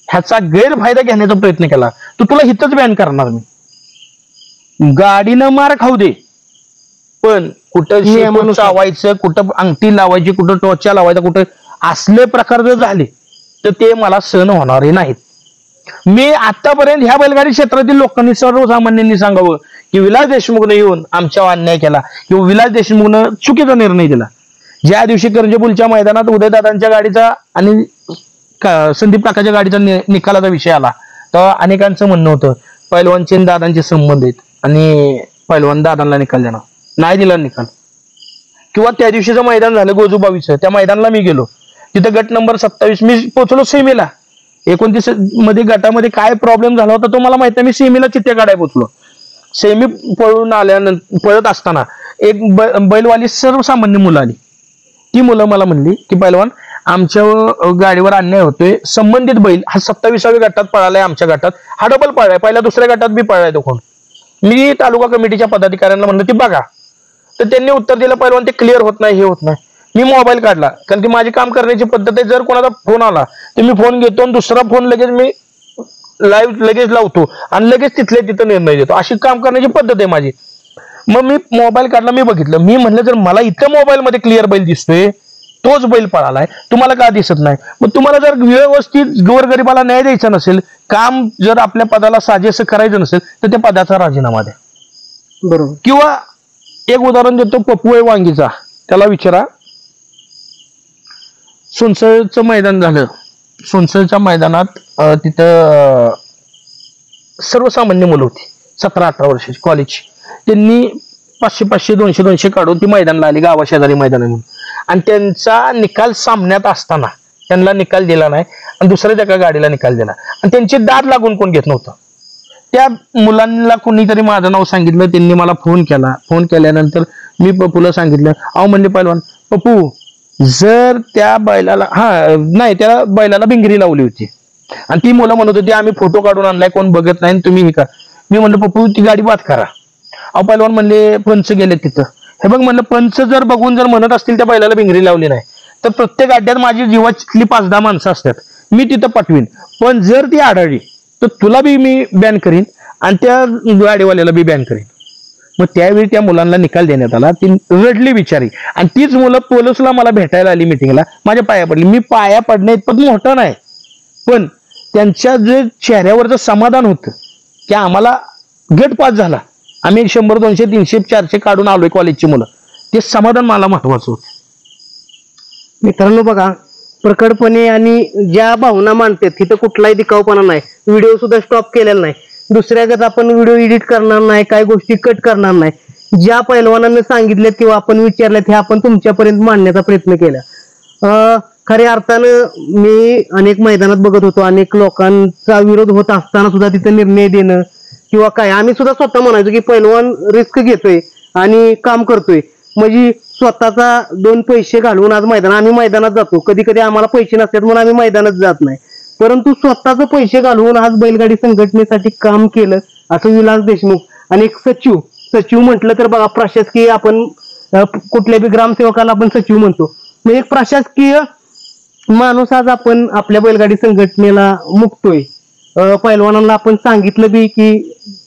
ह्याचा गैरफायदा घेण्याचा प्रयत्न केला, तुला हिथंच बॅन करणार मी. गाडीनं मार खाऊ दे, पण कुठं चावायचं, कुठं अंगठी लावायची, कुठं टोचा लावायचा, कुठं असले प्रकार जर झाले तर ते मला सहन होणारे नाहीत. मी आतापर्यंत ह्या बैलगाडी क्षेत्रातील लोकांनी, सर्वसामान्यांनी सांगावं की विलास देशमुखने येऊन आमच्यावर अन्याय केला किंवा विलास देशमुखनं चुकीचा निर्णय दिला. ज्या दिवशी करंजपूलच्या मैदानात उदयदादांच्या गाडीचा आणि संदीप काकाच्या गाडीचा निकालाचा विषय आला, तर अनेकांचं म्हणणं होतं पैलवानचे दादांचे संबंध आहेत आणि पैलवान दादांना निकाल देणार, नाही दिला निकाल. किंवा त्या दिवशीचं मैदान झालं गोजूबावीचं, त्या मैदानाला मी गेलो, तिथं गट नंबर 27 मी पोहोचलो सेमीला. 29 मध्ये गटामध्ये काय प्रॉब्लेम झाला होता तो मला माहित नाही. मी सेमीला चिठ्ठ्या काढाय पोहोचलो. सेमी पळून आल्यानंतर पळत असताना एक बैलवाली सर्वसामान्य मुलं आली. ती मुलं मला म्हणली की पैलवान, आमच्या गाडीवर अन्याय होतोय, संबंधित बैल हा 27व्या गटात पळालाय, आमच्या गटात हा डबल पळालाय, पहिल्या 2ऱ्या गटात बी पळालाय तो कोण. मी तालुका कमिटीच्या पदाधिकाऱ्यांना म्हणलं ती बघा, तर त्यांनी उत्तर दिलं पैलवान ते क्लिअर होत नाही, हे होत नाही. मी मोबाईल काढला, कारण की माझी काम करण्याची पद्धत आहे, जर कोणाचा फोन आला तर मी फोन घेतो आणि दुसरा फोन लगेच मी लाईव्ह लगेच लावतो आणि लगेच तिथल्या तिथं निर्णय देतो. अशी काम करण्याची पद्धत आहे माझी. मग मी मोबाईल काढला, मी बघितलं, मी म्हणलं जर मला इथं मोबाईल मध्ये क्लिअर बैल दिसतोय, तोच बैल पळालाय, तुम्हाला का दिसत नाही? मग तुम्हाला जर व्यवस्थित गोरगरिबाला न्याय द्यायचा नसेल, काम जर आपल्या पदाला साजेसं करायचं नसेल तर त्या पदाचा राजीनामा द्या. बरोबर. किंवा एक उदाहरण देतो, पप्पू आहे वांगीचा, त्याला विचारा. सोनसळचं मैदान झालं, सोनसळच्या मैदानात तिथं सर्वसामान्य मुलं होती 17-18 वर्षाची कॉलेजची. त्यांनी 500-500 200-200 काढून ती मैदानला आली, गावाशेजारी मैदान आहे म्हणून. आणि त्यांचा निकाल सामन्यात असताना त्यांना निकाल दिला नाही आणि दुसऱ्या एका गाडीला निकाल दिला आणि त्यांची दाद लागून कोण घेत नव्हतं. त्या मुलांना कोणीतरी माझं नाव सांगितलं, त्यांनी मला फोन केला. फोन केल्यानंतर मी पप्पूला सांगितलं. अहो म्हणले पहिलवान, पप्पू जर त्या बैलाला नाही त्या बैलाला भिंगरी लावली होती आणि ती मुलं म्हणत होती आम्ही फोटो काढून आणलाय, कोण बघत नाही तुम्ही हे का. मी म्हणलं पप्पू ती गाडी बाद करा. अहो पहिलवान म्हणले पंच गेले तिथं. हे बघ म्हणलं, पंच जर बघून जर म्हणत असतील त्या बैलाला भिंगरी लावली नाही तर प्रत्येक अड्ड्यात माझी जीवातली 5-10 माणसं असतात, मी तिथं पाठवीन. पण जर ती आढळली तर तुला बी मी बॅन करीन आणि त्या गाडीवाल्याला बी बॅन करीन. मग त्यावेळी त्या मुलांना निकाल देण्यात आला. ती रडली बिचारी आणि तीच मुलं पोलिसला मला भेटायला आली मिटिंगला, माझ्या पाया पडली. मी पाया पडणे इतपत मोठं नाही, पण त्यांच्या जे चेहऱ्यावरचं समाधान होतं की आम्हाला गट पास झाला, आम्ही 100 200 300 400 काढून आलोय कॉलेजची मुलं, ते समाधान मला महत्वाचं होतं. मित्रांनो बघा, प्रकटपणे आणि ज्या भावना मांडतात तिथं कुठलाही दिखावपणा नाही. व्हिडिओ सुद्धा स्टॉप केलेला नाही. दुसऱ्यागत आपण व्हिडिओ एडिट करणार नाही, काही गोष्टी कट करणार नाही. ज्या पैलवानांना सांगितल्यात किंवा आपण विचारल्यात हे आपण तुमच्यापर्यंत मांडण्याचा प्रयत्न केला. खऱ्या अर्थानं मी अनेक मैदानात बघत होतो, अनेक लोकांचा विरोध होत असताना सुद्धा तिथं निर्णय देणं किंवा काय, आम्ही सुद्धा स्वतः म्हणायचो की पैलवान रिस्क घेतोय आणि काम करतोय, म्हणजे स्वतःचा 2 पैसे घालून आज आम्ही मैदानात जातो. कधी कधी आम्हाला पैसे नसतात म्हणून आम्ही मैदानात जात नाही, परंतु स्वतःचे पैसे घालून आज बैलगाडी संघटनेसाठी काम केलं असं विलास देशमुख. आणि एक सचिव म्हटलं तर बघा, प्रशासकीय आपण कुठल्या बी ग्रामसेवकाला आपण सचिव म्हणतो, म्हणजे एक प्रशासकीय माणूस आज आपण आपल्या बैलगाडी संघटनेला मुक्तोय. पैलवानांना आपण सांगितलं बी की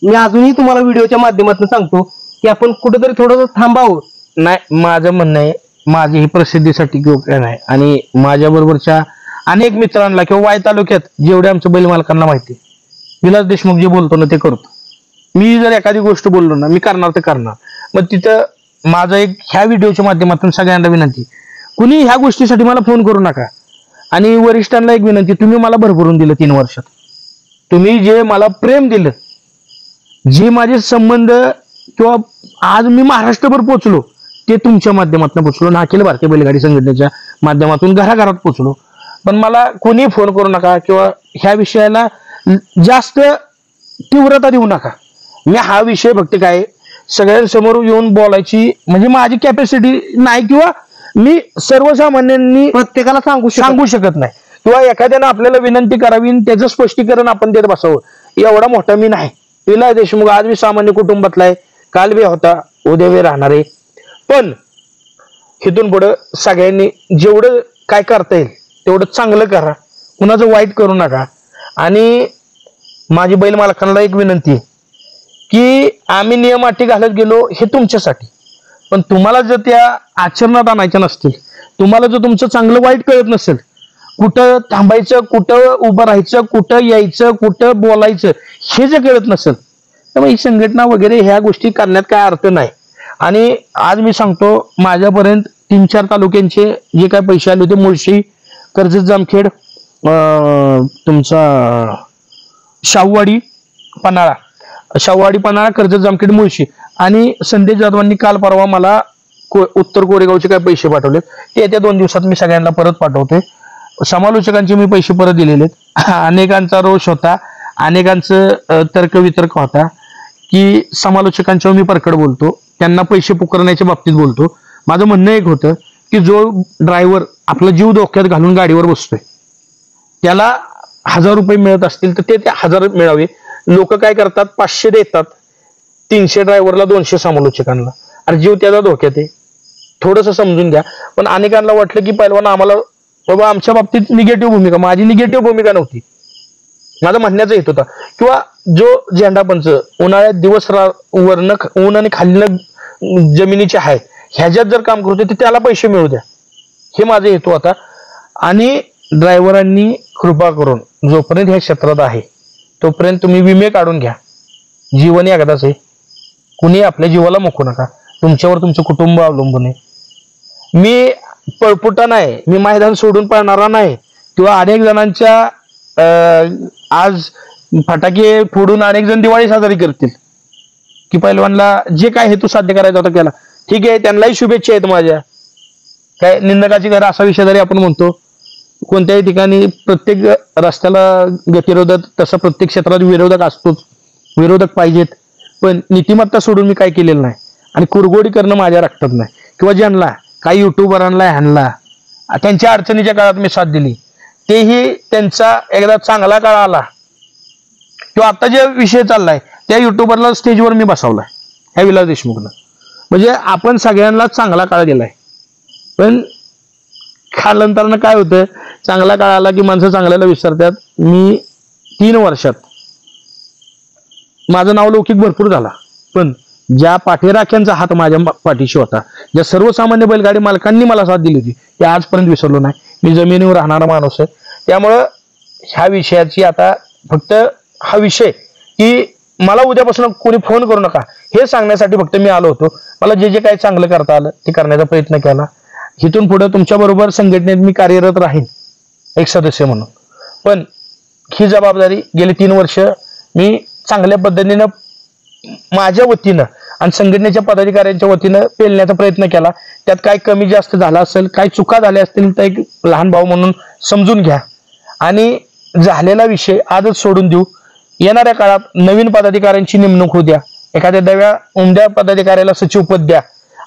मी अजूनही तुम्हाला व्हिडिओच्या माध्यमातून सांगतो की आपण कुठेतरी थोडं थांबावं. नाही, माझं म्हणणं आहे, माझी ही प्रसिद्धीसाठी योग्य नाही. आणि माझ्या बरोबरच्या अनेक मित्रांना किंवा वाय तालुक्यात जेवढे आमच्या बैल मालकांना माहिती, विलास देशमुख जे बोलतो ना ते करतो. मी जर एखादी गोष्ट बोललो ना, मी करणार ते करणार. मग तिथं माझं एक ह्या व्हिडिओच्या माध्यमातून सगळ्यांना विनंती, कुणी ह्या गोष्टीसाठी मला फोन करू नका. आणि वरिष्ठांना एक विनंती, तुम्ही मला भरभरून दिलं 3 वर्षात, तुम्ही जे मला प्रेम दिलं, जे माझे संबंध किंवा आज मी महाराष्ट्रभर पोचलो ते तुमच्या माध्यमातून पोचलो ना, अखिल भारतीय बैलगाडी संघटनेच्या माध्यमातून घराघरात पोचलो. पण मला कोणी फोन करू नका किंवा ह्या विषयाला जास्त तीव्रता देऊ नका. मी हा विषय फक्त काय सगळ्यांसमोर येऊन बोलायची म्हणजे माझी कॅपॅसिटी नाही किंवा मी सर्वसामान्यांनी प्रत्येकाला सांगू शकत नाही किंवा एखाद्यानं आपल्याला विनंती करावी त्याचं स्पष्टीकरण आपण देत बसावं, एवढा मोठा मी नाही. विलास देशमुख आज मी सामान्य कुटुंबातला आहे, काल बी होता, उद्या बी राहणार आहे. पण इथून पुढं सगळ्यांनी जेवढं काय करता येईल तेवढं चांगलं करा, कुणाचं वाईट करू नका. आणि माझी बैल मालकांना एक विनंती आहे की आम्ही नियम अटी घालत गेलो हे तुमच्यासाठी, पण तुम्हाला जर त्या आचरणात आणायच्या नसतील, तुम्हाला जर तुमचं चांगलं वाईट कळत नसेल, कुठं थांबायचं, कुठं उभं राहायचं, कुठं यायचं, कुठं बोलायचं हे जर कळत नसेल तर मग ही संघटना वगैरे ह्या गोष्टी करण्यात काय अर्थ नाही. आणि आज मी सांगतो, माझ्यापर्यंत 3-4 तालुक्यांचे जे काय पैसे आले होते, मुळशी, कर्जत, जामखेड, तुमचा शाहूवाडी पन्हाळा, कर्जत, जामखेड, मुळशी, आणि संदेश जाधवांनी काल परवा मला उत्तर कोरेगावचे काय पैसे पाठवले, ते येत्या 2 दिवसात मी सगळ्यांना परत पाठवतोय. समालोचकांचे मी पैसे परत दिलेले आहेत. अनेकांचा रोष होता, अनेकांचं तर्कवितर्क होता की समालोचकांच्यावर मी परखड बोलतो, त्यांना पैसे पुकारण्याच्या बाबतीत बोलतो. माझं म्हणणं एक होतं की जो ड्रायव्हर आपला जीव धोक्यात घालून गाडीवर बसतोय त्याला 1000 रुपये मिळत असतील तर ते 1000 मिळावे. लोक काय करतात, 500 देतात, 300 ड्रायव्हरला, 200 समालोचकांना, अरे जीव त्याचा धोक्यात आहे, थोडंसं समजून घ्या. पण अनेकांना वाटलं की पहिलवान आम्हाला बाबा आमच्या बाबतीत निगेटिव्ह भूमिका, माझी निगेटिव्ह भूमिका नव्हती, माझा म्हणण्याचा हेतू होता. किंवा जो झेंडापंच उन्हाळ्यात दिवस वरनं ऊन आणि खालीनं जमिनीचे आहे ह्याच्यात जर काम करतो तर त्याला पैसे मिळू द्या, हे माझा हेतू होता. आणि ड्रायव्हरांनी कृपा करून जोपर्यंत ह्या क्षेत्रात आहे तोपर्यंत तुम्ही विमे काढून घ्या, जीवन एकदाच आहे, कुणी आपल्या जीवाला मुकू नका. तुमच्यावर तुमचं कुटुंब अवलंबून आहे. मी पळपुटा नाही, मी मैदान सोडून पळणारा नाही, किंवा अनेक जणांच्या आज फटाके फोडून अनेक जण दिवाळी साजरी करतील की पहिलवानला जे काय हेतू साध्य करायचा होता केला. ठीक आहे, त्यांनाही शुभेच्छा आहेत माझ्या. काय निंदकाची घर असा विषय जरी आपण म्हणतो, कोणत्याही ठिकाणी प्रत्येक रस्त्याला गतिरोधक, तसं प्रत्येक क्षेत्रात विरोधक असतोच, विरोधक पाहिजेत. पण नीतिमत्ता सोडून मी काय केलेलं नाही आणि कुरगोडी करणं माझ्या रक्तात नाही. किंवा ज्यांना काही युट्यूबरांना ह्यांना त्यांच्या अडचणीच्या काळात मी साथ दिली, तेही त्यांचा एकदा चांगला काळ आला किंवा आता जे विषय चाललाय त्या युट्यूबरला स्टेजवर मी बसवलाय ह्या विलास देशमुखनं. म्हणजे आपण सगळ्यांना चांगला काळ दिलाय. पण कालांतरानं काय होतं, चांगला काळ आला की माणसं चांगल्याला विसरतात. मी 3 वर्षात माझं नाव लौकिक भरपूर झाला, पण ज्या पाठीराख्यांचा हात माझ्या पाठीशी होता, ज्या सर्वसामान्य बैलगाडी मालकांनी मला साथ दिली होती, ते आजपर्यंत विसरलो नाही. मी जमिनीवर राहणारा माणूस आहे. त्यामुळं ह्या विषयाची आता फक्त हा विषय की मला उद्यापासून कोणी फोन करू नका हे सांगण्यासाठी फक्त मी आलो होतो. मला जे जे काही चांगलं करता आलं ते करण्याचा प्रयत्न केला. इथून पुढे तुमच्या बरोबर संघटनेत मी कार्यरत राहीन एक सदस्य म्हणून. पण ही जबाबदारी गेली 3 वर्ष मी चांगल्या पद्धतीनं माझ्या वतीनं आणि संघटनेच्या पदाधिकाऱ्यांच्या वतीनं पेलण्याचा प्रयत्न केला. त्यात काय कमी जास्त झाला असेल, काय चुका झाल्या असतील तर एक लहान भाऊ म्हणून समजून घ्या आणि झालेला विषय आजच सोडून देऊ. येणाऱ्या काळात नवीन पदाधिकाऱ्यांची नेमणूक होऊ द्या, एखाद्या नव्या उमद्या पदाधिकाऱ्याला सचिवपद द्या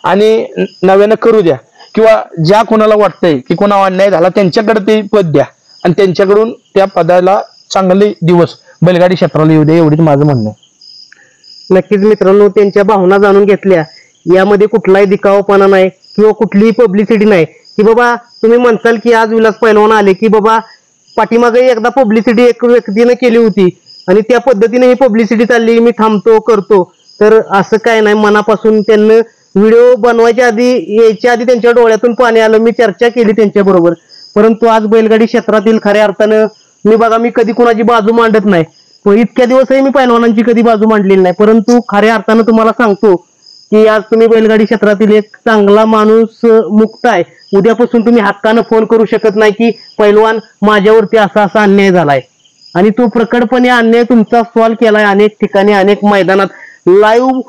आणि नव्यानं करू द्या, किंवा ज्या कोणाला वाटतंय की कोणा अन्याय झाला त्यांच्याकडे ते पद द्या आणि त्यांच्याकडून त्या पदाला चांगले दिवस बैलगाडी क्षेत्राला येऊ द्या, एवढीच माझं म्हणणं आहे. नक्कीच मित्रांनो, त्यांच्या भावना जाणून घेतल्या. यामध्ये कुठलाही दिखावपणा नाही किंवा कुठलीही पब्लिसिटी नाही की बाबा तुम्ही म्हणताल की आज विलास पैलवान आले की बाबा पाठीमागे एकदा पब्लिसिटी एक व्यक्तीने केली होती आणि त्या पद्धतीने ही पब्लिसिटी चालली, मी थांबतो करतो. तर असं काय नाही, मनापासून त्यांना व्हिडिओ बनवायच्या आधी यायच्या आधी त्यांच्या डोळ्यातून पाणी आलं. मी चर्चा केली त्यांच्या बरोबर, परंतु आज बैलगाडी क्षेत्रातील खऱ्या अर्थानं मी कधी कोणाची बाजू मांडत नाही, इतक्या दिवसही मी पैलवानांची कधी बाजू मांडलेली नाही. परंतु खऱ्या अर्थानं तुम्हाला सांगतो की आज तुम्ही बैलगाडी क्षेत्रातील एक चांगला माणूस मुक्त आहे. उद्यापासून तुम्ही हक्कानं फोन करू शकत नाही की पैलवान माझ्यावरती असा असा अन्याय झालाय, आणि तो प्रकटपणे अन्याय तुमचा सॉल्व केलाय. अनेक ठिकाणी अनेक मैदानात लाईव्ह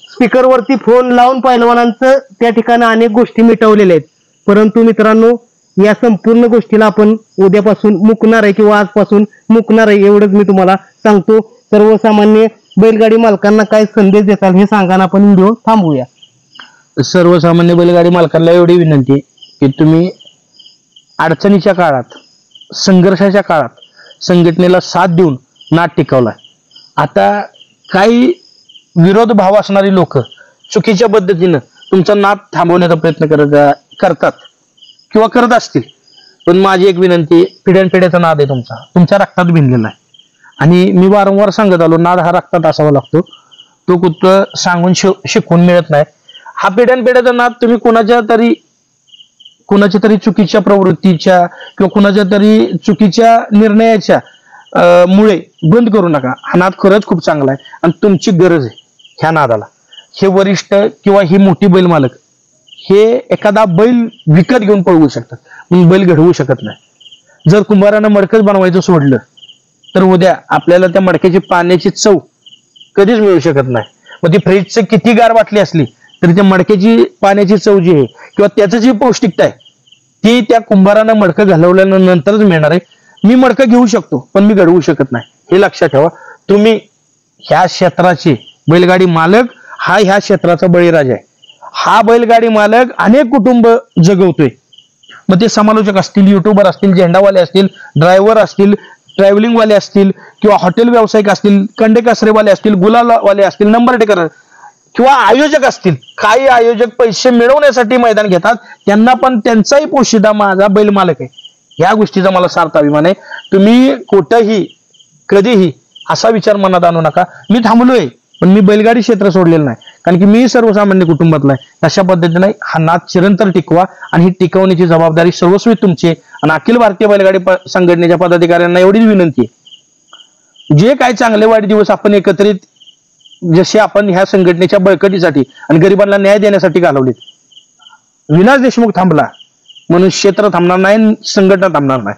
स्पीकरवरती फोन लावून पैलवानांचं त्या ठिकाणी अनेक गोष्टी मिटवलेल्या आहेत. परंतु मित्रांनो, या संपूर्ण गोष्टीला आपण उद्यापासून मुकणार आहे किंवा आजपासून मुकणार आहे, एवढंच मी तुम्हाला सांगतो. सर्वसामान्य बैलगाडी मालकांना काय संदेश देताल हे सांगा, आपण व्हिडिओ थांबवूया. सर्वसामान्य बैलगाडी मालकांना एवढी विनंती आहे की तुम्ही अडचणीच्या काळात, संघर्षाच्या काळात संघटनेला साथ देऊन नाद टिकवलाय. आता काही विरोध भाव असणारी लोक चुकीच्या पद्धतीनं तुमचा नाद थांबवण्याचा प्रयत्न करतात किंवा करत असतील. पण माझी एक विनंती, पिढ्यानपिढ्याचा नाद आहे तुमचा, तुमच्या रक्तात भिनलेला आहे. आणि मी वारंवार सांगत आलो, नाद हा रक्तात असावा लागतो, तो कुठं सांगून शिकवून मिळत नाही. हा पिढ्यानपिढ्याचा नाद तुम्ही कुणाच्या तरी चुकीच्या प्रवृत्तीच्या किंवा कुणाच्या तरी चुकीच्या निर्णयाच्या मुळे बंद करू नका. हा नाद खरंच खूप चांगला आहे आणि तुमची गरज आहे ह्या नादाला. हे वरिष्ठ किंवा ही मोठी बैल मालक हे एखादा बैल विकत घेऊन पळवू शकतात, पण बैल घडवू शकत नाही. जर कुंभारानं मडकच बनवायचं सोडलं तर उद्या आपल्याला त्या मडक्याची पाण्याची चव कधीच मिळू शकत नाही. मग ती फ्रीजचं किती गार बाटली असली तरी त्या मडक्याची पाण्याची चव जी आहे किंवा त्याचं जी पौष्टिकता आहे ती त्या कुंभारानं मडकं घालवल्यानंतरच मिळणार आहे. मी मडकं घेऊ शकतो पण मी घडवू शकत नाही, हे लक्षात ठेवा. तुम्ही ह्या क्षेत्राचे बैलगाडी मालक हा ह्या क्षेत्राचा बळीराजा आहे. हा बैलगाडी मालक अनेक कुटुंब जगवतोय. मग ते समालोचक असतील, युट्यूबर असतील, झेंडावाले असतील, ड्रायव्हर असतील, ट्रॅव्हलिंगवाले असतील किंवा हॉटेल व्यावसायिक असतील, कंडे कासरेवाले असतील, गुलालवाले असतील, नंबर टेकर किंवा आयोजक असतील. काही आयोजक पैसे मिळवण्यासाठी मैदान घेतात, त्यांना पण त्यांचाही पोशिदा माझा बैल मालक आहे. ह्या गोष्टीचा मला सार्थ अभिमान आहे. तुम्ही कुठंही कधीही असा विचार मनात आणू नका. मी थांबलोय पण मी बैलगाडी क्षेत्र सोडलेलं नाही, कारण की मी सर्वसामान्य कुटुंबातला आहे. तशा पद्धतीने हा नाद चिरंतर टिकवा आणि ही टिकवण्याची जबाबदारी सर्वस्वी तुमची. आणि अखिल भारतीय बैलगाडी संघटनेच्या पदाधिकाऱ्यांना एवढीच विनंती आहे, जे काही चांगले वाईट दिवस आपण एकत्रित जसे आपण ह्या संघटनेच्या बळकटीसाठी आणि गरिबांना न्याय देण्यासाठी घालवलेत. विलास देशमुख थांबला म्हणून क्षेत्र थांबणार नाही, संघटना थांबणार नाही.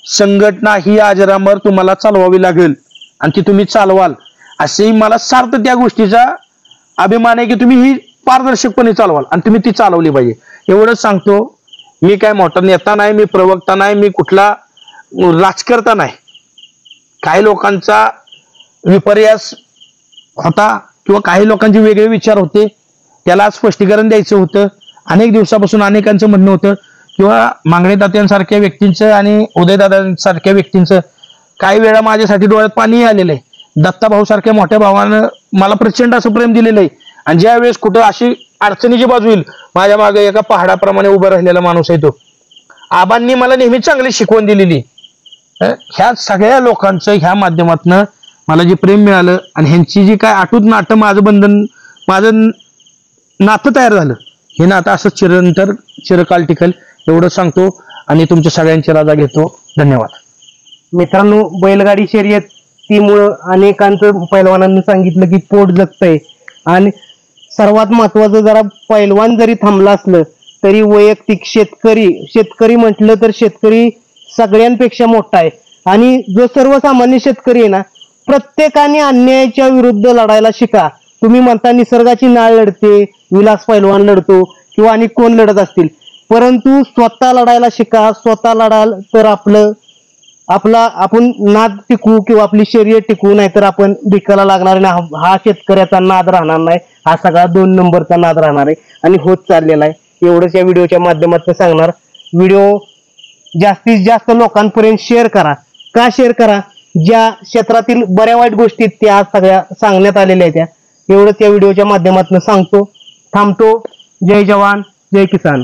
संघटना ही अजरामर तुम्हाला चालवावी लागेल आणि ती तुम्ही चालवाल, असेही मला सार्थ त्या गोष्टीचा अभिमान आहे की तुम्ही ही पारदर्शकपणे चालवाल आणि तुम्ही ती चालवली पाहिजे. एवढंच सांगतो. मी काय मोठा नेता नाही, मी प्रवक्ता नाही, मी कुठला राजकर्ता नाही. काही लोकांचा विपर्यास होता किंवा काही लोकांचे वेगळे विचार होते, त्याला स्पष्टीकरण द्यायचं होतं. अनेक दिवसापासून अनेकांचं म्हणणं होतं किंवा मांगणे तात्यांसारख्या व्यक्तींचं आणि उदयदादांसारख्या व्यक्तींचं काही वेळा माझ्यासाठी डोळ्यात पाणी आलेलं आहे. दत्ताभाऊ सारख्या मोठ्या भावानं मला प्रचंड असं प्रेम दिलेलं आहे आणि ज्या वेळेस कुठं अशी अडचणीची बाजू येईल, माझ्या मागे एका पहाडाप्रमाणे उभं राहिलेला माणूस आहे तो. आबांनी मला नेहमी चांगली शिकवण दिलेली. ह्या सगळ्या लोकांचं ह्या माध्यमातनं मला जे प्रेम मिळालं आणि ह्यांची जी काय अटूट नातं माझं नातं तयार झालं, हे नातं असं चिरकाल टिकल एवढं सांगतो आणि तुमच्या सगळ्यांची रजा घेतो. धन्यवाद. मित्रांनो, बैलगाडी शर्यतीमुळं अनेकांचं पैलवानांनी सांगितलं की पोट जगतंय आणि सर्वात महत्वाचं, जरा पैलवान जरी थांबला असलं तरी वैयक्तिक शेतकरी म्हटलं तर शेतकरी सगळ्यांपेक्षा मोठा आहे आणि जो सर्वसामान्य शेतकरी आहे ना, प्रत्येकाने अन्यायाच्या विरुद्ध लढायला शिका. तुम्ही म्हणता निसर्गाची नाळ लढते, विलास पैलवान लढतो किंवा आणि कोण लढत असतील, परंतु स्वतः लढायला शिका. स्वतः लढाल तर आपण नाद टिकू किंवा आपली शर्यत टिकू, नाहीतर आपण भिकाला लागणार नाही. हा शेतकऱ्याचा नाद राहणार नाही, हा सगळा 2 नंबरचा नाद राहणार आहे आणि होत चाललेला आहे. एवढंच या व्हिडिओच्या माध्यमातून सांगणार. व्हिडिओ जास्तीत जास्त लोकांपर्यंत शेअर करा. का शेअर करा? ज्या क्षेत्रातील बऱ्या वाईट गोष्टी त्या सगळ्या सांगण्यात आलेल्या आहेत, त्या एवढंच या व्हिडिओच्या माध्यमातून सांगतो. थांबतो. जय जवान, जय किसान.